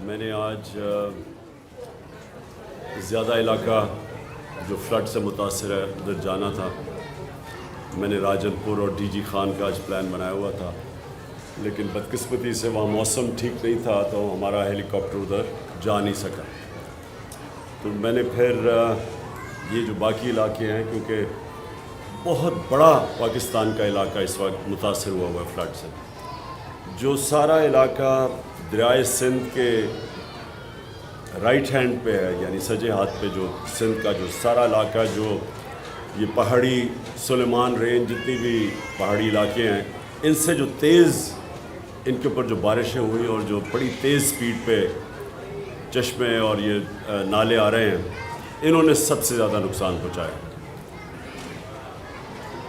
میں نے آج زیادہ علاقہ جو فلڈ سے متاثر ہے ادھر جانا تھا. میں نے راجن پور اور ڈی جی خان کا آج پلان بنایا ہوا تھا، لیکن بدقسمتی سے وہاں موسم ٹھیک نہیں تھا تو ہمارا ہیلی کاپٹر ادھر جا نہیں سکا. تو میں نے پھر یہ جو باقی علاقے ہیں، کیونکہ بہت بڑا پاکستان کا علاقہ اس وقت متاثر ہوا ہے فلڈ سے، جو سارا علاقہ دریائے سندھ کے رائٹ ہینڈ پہ ہے، یعنی سجے ہاتھ پہ جو سندھ کا جو سارا علاقہ، جو یہ پہاڑی سلیمان رینج جتنی بھی پہاڑی علاقے ہیں، ان سے جو تیز ان کے اوپر جو بارشیں ہوئی اور جو بڑی تیز سپیڈ پہ چشمے اور یہ نالے آ رہے ہیں، انہوں نے سب سے زیادہ نقصان پہنچایا.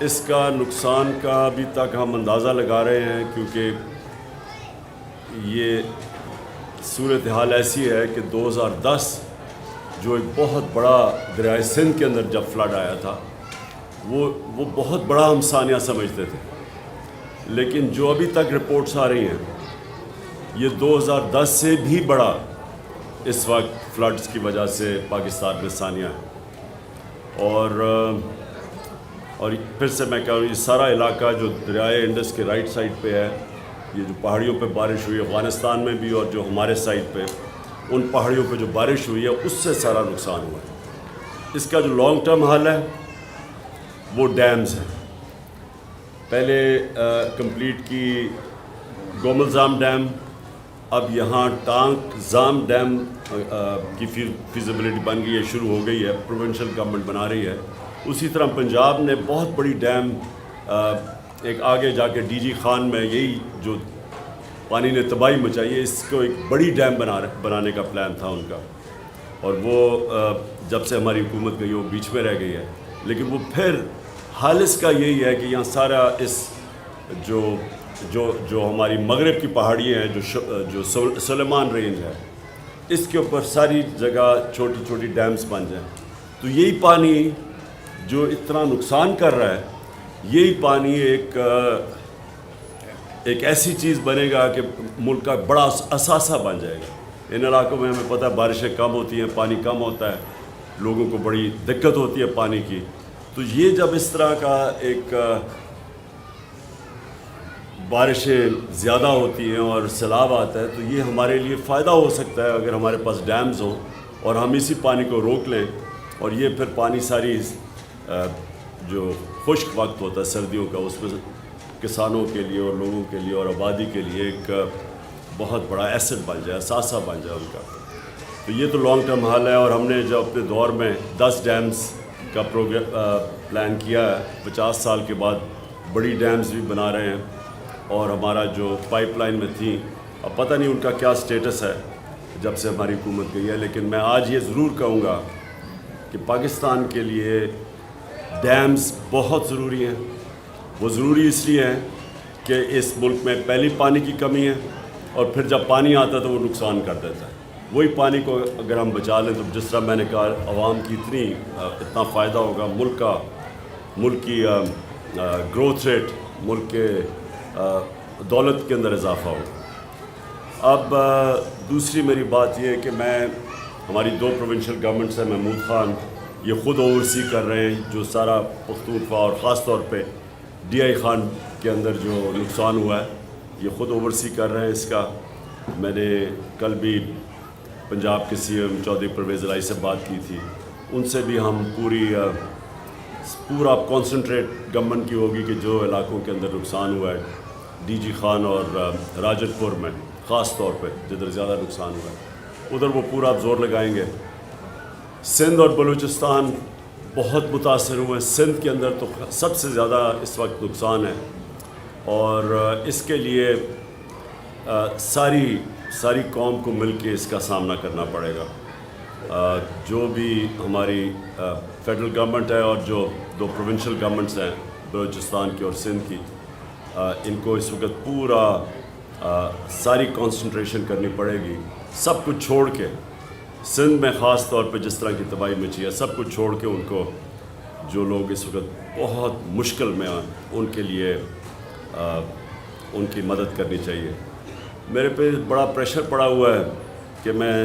اس کا نقصان کا ابھی تک ہم اندازہ لگا رہے ہیں، کیونکہ یہ صورتحال ایسی ہے کہ 2010 جو ایک بہت بڑا دریائے سندھ کے اندر جب فلڈ آیا تھا، وہ بہت بڑا ہم سانحہ سمجھتے تھے، لیکن جو ابھی تک رپورٹس آ رہی ہیں یہ 2010 سے بھی بڑا اس وقت فلڈز کی وجہ سے پاکستان میں سانحہ ہے. اور پھر سے میں کہہ رہا ہوں، یہ سارا علاقہ جو دریائے انڈس کے رائٹ سائڈ پہ ہے، یہ جو پہاڑیوں پہ بارش ہوئی ہے افغانستان میں بھی، اور جو ہمارے سائڈ پہ ان پہاڑیوں پہ جو بارش ہوئی ہے اس سے سارا نقصان ہوا ہے. اس کا جو لانگ ٹرم حل ہے وہ ڈیمز ہیں. پہلے کمپلیٹ کی گوملزام ڈیم، اب یہاں ٹانک زام ڈیم کی فیزیبلٹی بن گئی ہے، شروع ہو گئی ہے، پروونشل گورنمنٹ بنا رہی ہے. اسی طرح پنجاب نے بہت بڑی ڈیم ایک آگے جا کے ڈی جی خان میں، یہی جو پانی نے تباہی مچائی ہے، اس کو ایک بڑی ڈیم بنانے کا پلان تھا ان کا، اور وہ جب سے ہماری حکومت گئی وہ بیچ میں رہ گئی ہے. لیکن وہ پھر حال اس کا یہی ہے کہ یہاں سارا اس جو ہماری مغرب کی پہاڑی ہیں، جو سلیمان رینج ہے، اس کے اوپر ساری جگہ چھوٹی چھوٹی ڈیمز بن جائیں، تو یہی پانی جو اتنا نقصان کر رہا ہے، یہی پانی ایک ایسی چیز بنے گا کہ ملک کا بڑا اثاثہ بن جائے گا. ان علاقوں میں ہمیں پتہ ہے بارشیں کم ہوتی ہیں، پانی کم ہوتا ہے، لوگوں کو بڑی دقت ہوتی ہے پانی کی. تو یہ جب اس طرح کا ایک بارشیں زیادہ ہوتی ہیں اور سیلاب آتا ہے، تو یہ ہمارے لیے فائدہ ہو سکتا ہے اگر ہمارے پاس ڈیمز ہوں اور ہم اسی پانی کو روک لیں، اور یہ پھر پانی ساری جو خشک وقت ہوتا ہے سردیوں کا، اس میں کسانوں کے لیے اور لوگوں کے لیے اور آبادی کے لیے ایک بہت بڑا ایسٹ بن جائے، اثاثہ بن جائے ان کا. تو یہ تو لانگ ٹرم حل ہے. اور ہم نے جو اپنے دور میں 10 ڈیمز کا پلان کیا ہے، 50 سال کے بعد بڑی ڈیمز بھی بنا رہے ہیں. اور ہمارا جو پائپ لائن میں تھیں، اب پتہ نہیں ان کا کیا سٹیٹس ہے جب سے ہماری حکومت گئی ہے، لیکن میں آج یہ ضرور کہوں گا کہ پاکستان کے لیے ڈیمز بہت ضروری ہیں. وہ ضروری اس لیے ہیں کہ اس ملک میں پہلی پانی کی کمی ہے، اور پھر جب پانی آتا ہے تو وہ نقصان کر دیتا ہے. وہی پانی کو اگر ہم بچا لیں تو جس طرح میں نے کہا، عوام کی اتنا فائدہ ہوگا، ملک کی گروتھ ریٹ، ملک کے دولت کے اندر اضافہ ہوگا. اب دوسری میری بات یہ ہے کہ ہماری 2 پروونشل گورنمنٹس ہیں، محمود خان یہ خود اوورسی کر رہے ہیں جو سارا پختونخوا اور خاص طور پہ ڈی آئی خان کے اندر جو نقصان ہوا ہے، یہ خود اوورسی کر رہے ہیں اس کا. میں نے کل بھی پنجاب کے سی ایم چودھری پرویز الہی سے بات کی تھی، ان سے بھی ہم پورا کانسنٹریٹ گورنمنٹ کی ہوگی کہ جو علاقوں کے اندر نقصان ہوا ہے، ڈی جی خان اور راجن پور میں خاص طور پہ جدھر زیادہ نقصان ہوا ہے، ادھر وہ پورا زور لگائیں گے. سندھ اور بلوچستان بہت متاثر ہوئے ہیں. سندھ کے اندر تو سب سے زیادہ اس وقت نقصان ہے، اور اس کے لیے ساری قوم کو مل کے اس کا سامنا کرنا پڑے گا. جو بھی ہماری فیڈرل گورنمنٹ ہے اور جو 2 پروونشل گورنمنٹس ہیں بلوچستان کی اور سندھ کی، ان کو اس وقت ساری کنسنٹریشن کرنی پڑے گی. سب کچھ چھوڑ کے، سندھ میں خاص طور پہ جس طرح کی تباہی مچی ہے، سب کچھ چھوڑ کے ان کو، جو لوگ اس وقت بہت مشکل میں ہیں، ان کے لیے ان کی مدد کرنی چاہیے. میرے پہ بڑا پریشر پڑا ہوا ہے کہ میں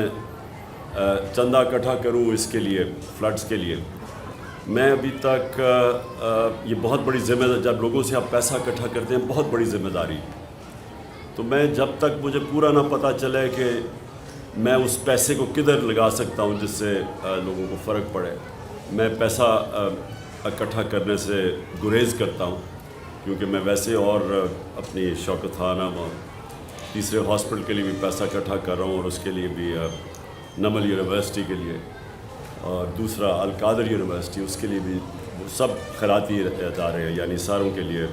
چندہ اکٹھا کروں اس کے لیے فلڈز کے لیے. میں ابھی تک یہ بہت بڑی ذمہ داری، جب لوگوں سے آپ پیسہ اکٹھا کرتے ہیں بہت بڑی ذمہ داری، تو میں جب تک مجھے پورا نہ پتہ چلے کہ میں اس پیسے کو کدھر لگا سکتا ہوں جس سے لوگوں کو فرق پڑے، میں پیسہ اکٹھا کرنے سے گریز کرتا ہوں. کیونکہ میں ویسے اور اپنی شوکت خانہ اور تیسرے ہاسپٹل کے لیے بھی پیسہ اکٹھا کر رہا ہوں، اور اس کے لیے بھی نمل یونیورسٹی کے لیے، اور دوسرا القادر یونیورسٹی، اس کے لیے بھی سب خیراتی ادارے ہیں، یعنی ساروں کے لیے،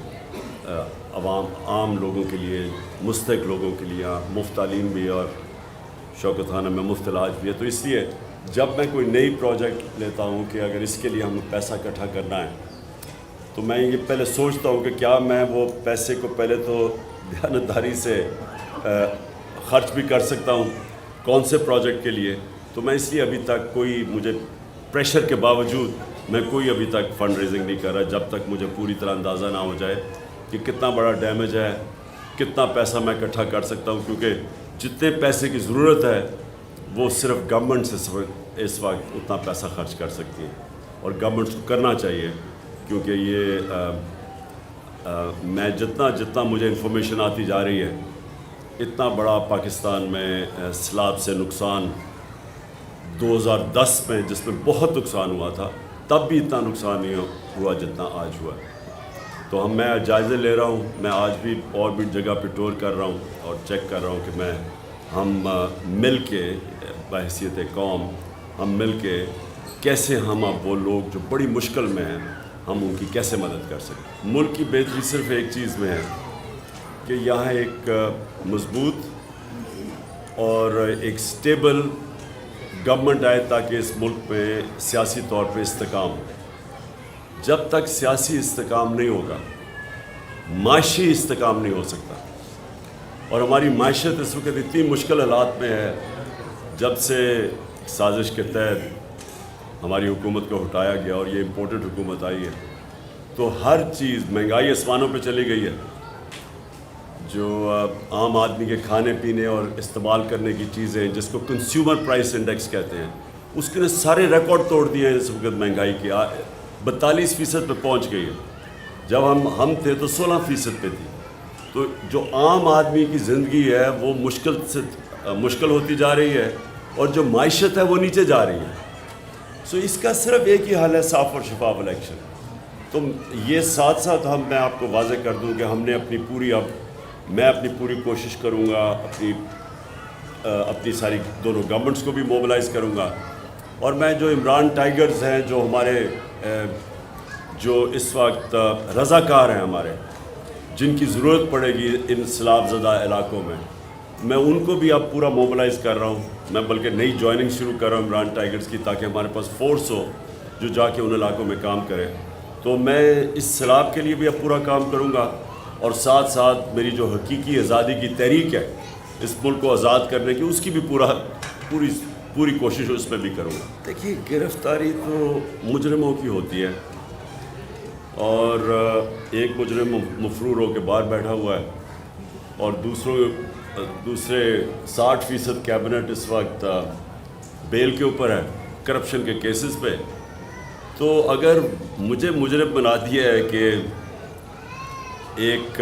عام لوگوں کے لیے، مستحق لوگوں کے لیے مفت تعلیم بھی، اور شوکت خانہ میں مفت علاج بھی ہے. تو اس لیے جب میں کوئی نئی پروجیکٹ لیتا ہوں کہ اگر اس کے لیے ہمیں پیسہ اکٹھا کرنا ہے، تو میں یہ پہلے سوچتا ہوں کہ کیا میں وہ پیسے کو پہلے تو دیانتداری سے خرچ بھی کر سکتا ہوں کون سے پروجیکٹ کے لیے. تو میں اس لیے ابھی تک کوئی، مجھے پریشر کے باوجود میں کوئی ابھی تک فنڈ ریزنگ نہیں کر رہا جب تک مجھے پوری طرح اندازہ نہ ہو جائے کہ کتنا بڑا ڈیمیج ہے، کتنا پیسہ میں اکٹھا کر سکتا ہوں. کیونکہ جتنے پیسے کی ضرورت ہے وہ صرف گورنمنٹ سے اس وقت اتنا پیسہ خرچ کر سکتی ہے، اور گورنمنٹ کو کرنا چاہیے. کیونکہ یہ میں جتنا مجھے انفارمیشن آتی جا رہی ہے، اتنا بڑا پاکستان میں سیلاب سے نقصان 2010 میں، جس میں بہت نقصان ہوا تھا، تب بھی اتنا نقصان نہیں ہوا جتنا آج ہوا. تو میں جائزے لے رہا ہوں، میں آج بھی اور بھی جگہ پہ ٹور کر رہا ہوں اور چیک کر رہا ہوں کہ ہم مل کے بحیثیت قوم، ہم مل کے کیسے ہم اب وہ لوگ جو بڑی مشکل میں ہیں، ہم ان کی کیسے مدد کر سکیں. ملک کی بہتری صرف ایک چیز میں ہے کہ یہاں ایک مضبوط اور ایک سٹیبل گورنمنٹ آئے تاکہ اس ملک میں سیاسی طور پہ استحکام ہو. جب تک سیاسی استحکام نہیں ہوگا، معاشی استحکام نہیں ہو سکتا. اور ہماری معیشت اس وقت اتنی مشکل حالات میں ہے، جب سے سازش کے تحت ہماری حکومت کو ہٹایا گیا اور یہ امپورٹڈ حکومت آئی ہے، تو ہر چیز، مہنگائی آسمانوں پہ چلی گئی ہے. جو عام آدمی کے کھانے پینے اور استعمال کرنے کی چیزیں، جس کو کنزیومر پرائس انڈیکس کہتے ہیں، اس کے نے سارے ریکارڈ توڑ دیے ہیں. اس وقت مہنگائی کی 42% پہ پہنچ گئی ہے. جب ہم تھے تو 16% پہ تھی. تو جو عام آدمی کی زندگی ہے وہ مشکل ہوتی جا رہی ہے، اور جو معیشت ہے وہ نیچے جا رہی ہے. سو اس کا صرف ایک ہی حل ہے، صاف اور شفاف الیکشن. تو یہ ساتھ ساتھ میں آپ کو واضح کر دوں کہ ہم نے میں اپنی پوری کوشش کروں گا، اپنی ساری دونوں گورنمنٹس کو بھی موبلائز کروں گا. اور میں جو عمران ٹائیگرز ہیں، جو ہمارے جو اس وقت رضاکار ہیں ہمارے، جن کی ضرورت پڑے گی ان سیلاب زدہ علاقوں میں ان کو بھی اب پورا موبلائز کر رہا ہوں. میں بلکہ نئی جوائننگ شروع کر رہا ہوں عمران ٹائیگرز کی، تاکہ ہمارے پاس فورس ہو جو جا کے ان علاقوں میں کام کرے. تو میں اس سیلاب کے لیے بھی اب پورا کام کروں گا، اور ساتھ ساتھ میری جو حقیقی آزادی کی تحریک ہے اس ملک کو آزاد کرنے کی، اس کی بھی پوری کوشش اس میں بھی کروں گا. دیکھیے، گرفتاری تو مجرموں کی ہوتی ہے، اور ایک مجرم مفرور ہو کے باہر بیٹھا ہوا ہے، اور دوسرے 60% کیبنٹ اس وقت بیل کے اوپر ہے کرپشن کے کیسز پہ. تو اگر مجھے مجرم بنا دیا ہے کہ ایک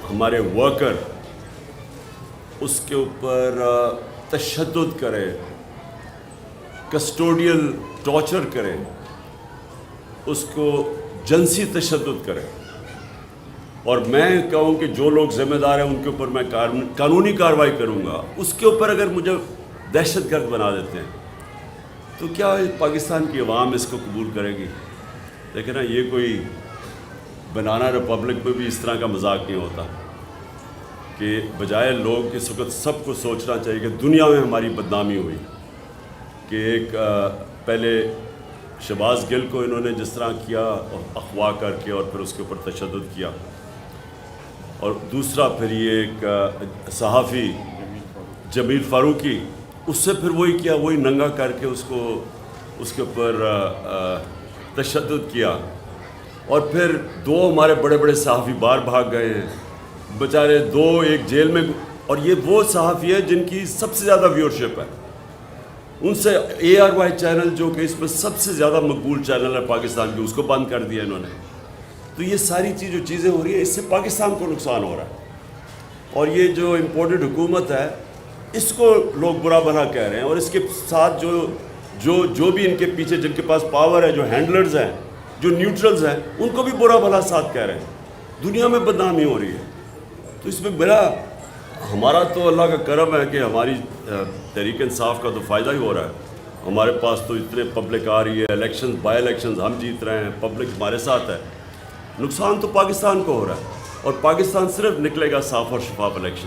ہمارے ورکر اس کے اوپر تشدد کرے، کسٹوڈیل ٹارچر کرے، اس کو جنسی تشدد کرے، اور میں کہوں کہ جو لوگ ذمہ دار ہیں ان کے اوپر میں قانونی کارروائی کروں گا، اس کے اوپر اگر مجھے دہشت گرد بنا دیتے ہیں، تو کیا پاکستان کی عوام اس کو قبول کرے گی؟ لیکن نا، یہ کوئی بنانا ریپبلک میں بھی اس طرح کا مذاق نہیں ہوتا کہ بجائے لوگ اس وقت سب کو سوچنا چاہیے کہ دنیا میں ہماری بدنامی ہوئی کہ ایک پہلے شہباز گل کو انہوں نے جس طرح کیا، اغوا کر کے اور پھر اس کے اوپر تشدد کیا، اور دوسرا پھر یہ ایک صحافی جمیل فاروقی، اس سے پھر وہی ننگا کر کے اس کے اوپر تشدد کیا، اور پھر 2 ہمارے بڑے بڑے صحافی باہر بھاگ گئے ہیں بیچارے. 2 ایک جیل میں اور یہ وہ صحافی ہے جن کی سب سے زیادہ ویورشپ ہے. ان سے ARY چینل جو کہ اس میں سب سے زیادہ مقبول چینل ہے پاکستان کی, اس کو بند کر دیا انہوں نے. تو یہ ساری جو چیزیں ہو رہی ہیں اس سے پاکستان کو نقصان ہو رہا ہے. اور یہ جو امپورٹڈ حکومت ہے اس کو لوگ برا بھلا کہہ رہے ہیں, اور اس کے ساتھ جو بھی ان کے پیچھے جن کے پاس پاور ہے, جو ہینڈلرز ہیں, جو نیوٹرلز ہیں, ان کو بھی برا بھلا ساتھ کہہ رہے ہیں. دنیا میں بدنامی ہو رہی ہے. تو اس میں ہمارا تو اللہ کا کرم ہے کہ ہماری تحریک انصاف کا تو فائدہ ہی ہو رہا ہے. ہمارے پاس تو اتنے پبلک آ رہی ہے, الیکشنز بائی الیکشنز ہم جیت رہے ہیں, پبلک ہمارے ساتھ ہے. نقصان تو پاکستان کو ہو رہا ہے, اور پاکستان صرف نکلے گا صاف اور شفاف الیکشن.